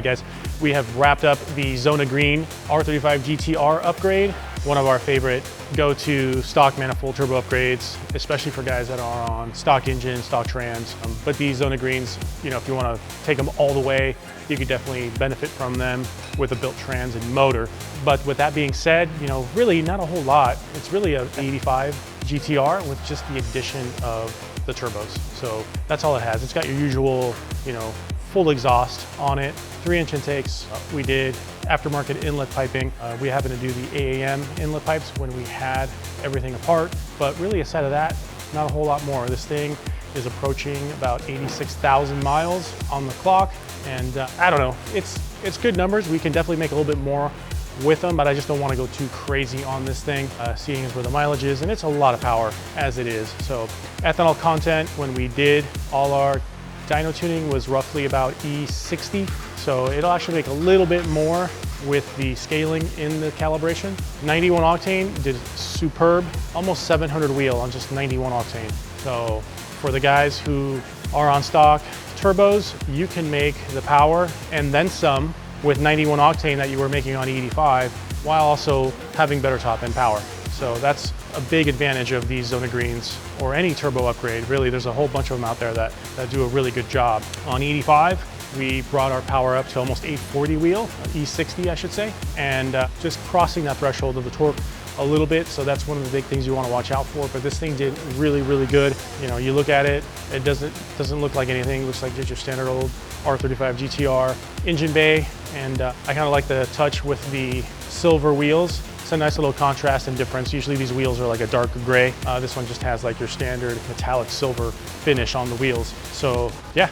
right, guys, we have wrapped up the Zona Green R35 GTR upgrade, one of our favorite go-to stock manifold turbo upgrades, especially for guys that are on stock engines, stock trans. But these Zona Greens, you know, if you want to take them all the way, you could definitely benefit from them with a built trans and motor. But with that being said, you know, really not a whole lot. It's really a 85 GTR with just the addition of the turbos. So that's all it has. It's got your usual, you know, full exhaust on it, 3-inch intakes. We did aftermarket inlet piping. We happened to do the AAM inlet pipes when we had everything apart, but really aside of that, not a whole lot more. This thing is approaching about 86,000 miles on the clock, and I don't know, it's good numbers. We can definitely make a little bit more with them, but I just don't want to go too crazy on this thing, seeing as where the mileage is, and it's a lot of power as it is. So ethanol content, when we did all our dyno tuning, was roughly about E60, so it'll actually make a little bit more with the scaling in the calibration. 91 octane did superb, almost 700 wheel on just 91 octane. So for the guys who are on stock turbos, you can make the power and then some with 91 octane that you were making on E85 while also having better top end power. So that's a big advantage of these Zona Greens or any turbo upgrade. Really, there's a whole bunch of them out there that do a really good job. On E85, we brought our power up to almost 840 wheel, E60 I should say, and just crossing that threshold of the torque a little bit. So that's one of the big things you want to watch out for. But this thing did really, really good. You know, you look at it, it doesn't look like anything. It looks like just your standard old R35 GTR engine bay. And I kind of like the touch with the silver wheels. It's a nice little contrast and difference. Usually these wheels are like a darker gray. This one just has like your standard metallic silver finish on the wheels. So yeah.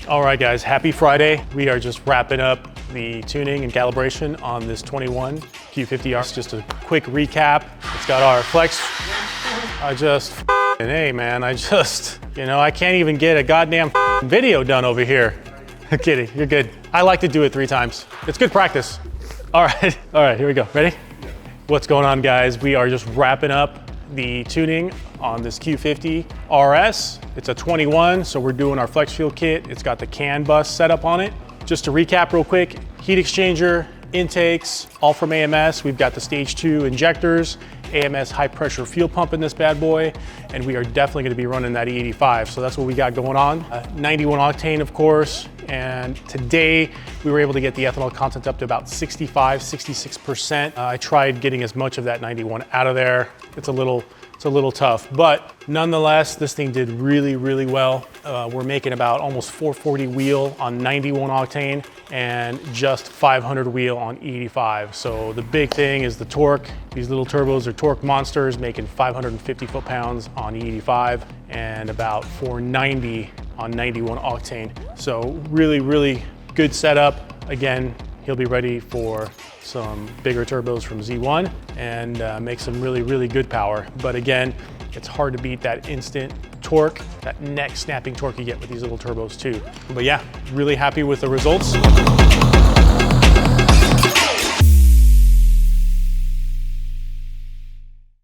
All right guys, happy Friday. We are just wrapping up the tuning and calibration on this 21 Q50 R. Just a quick recap. It's got our flex. Hey man, you know, I can't even get a goddamn video done over here. I'm kidding, you're good. I like to do it 3 times. It's good practice. All right, here we go. Ready? What's going on guys? We are just wrapping up the tuning on this Q50 RS. It's a 21, so we're doing our flex fuel kit. It's got the CAN bus set up on it. Just to recap real quick, heat exchanger, intakes, all from AMS. We've got the stage 2 injectors, AMS high pressure fuel pump in this bad boy, and we are definitely gonna be running that E85. So that's what we got going on. 91 octane, of course. And today we were able to get the ethanol content up to about 65, 66%. I tried getting as much of that 91 out of there. It's a little tough, but nonetheless, this thing did really, really well. We're making about almost 440 wheel on 91 octane and just 500 wheel on E85. So the big thing is the torque. These little turbos are torque monsters, making 550 foot-pounds on E85 and about 490 on 91 octane. So really, really good setup. Again, he'll be ready for some bigger turbos from Z1 and make some really, really good power. But again, it's hard to beat that instant torque, that neck snapping torque you get with these little turbos too. But yeah, really happy with the results.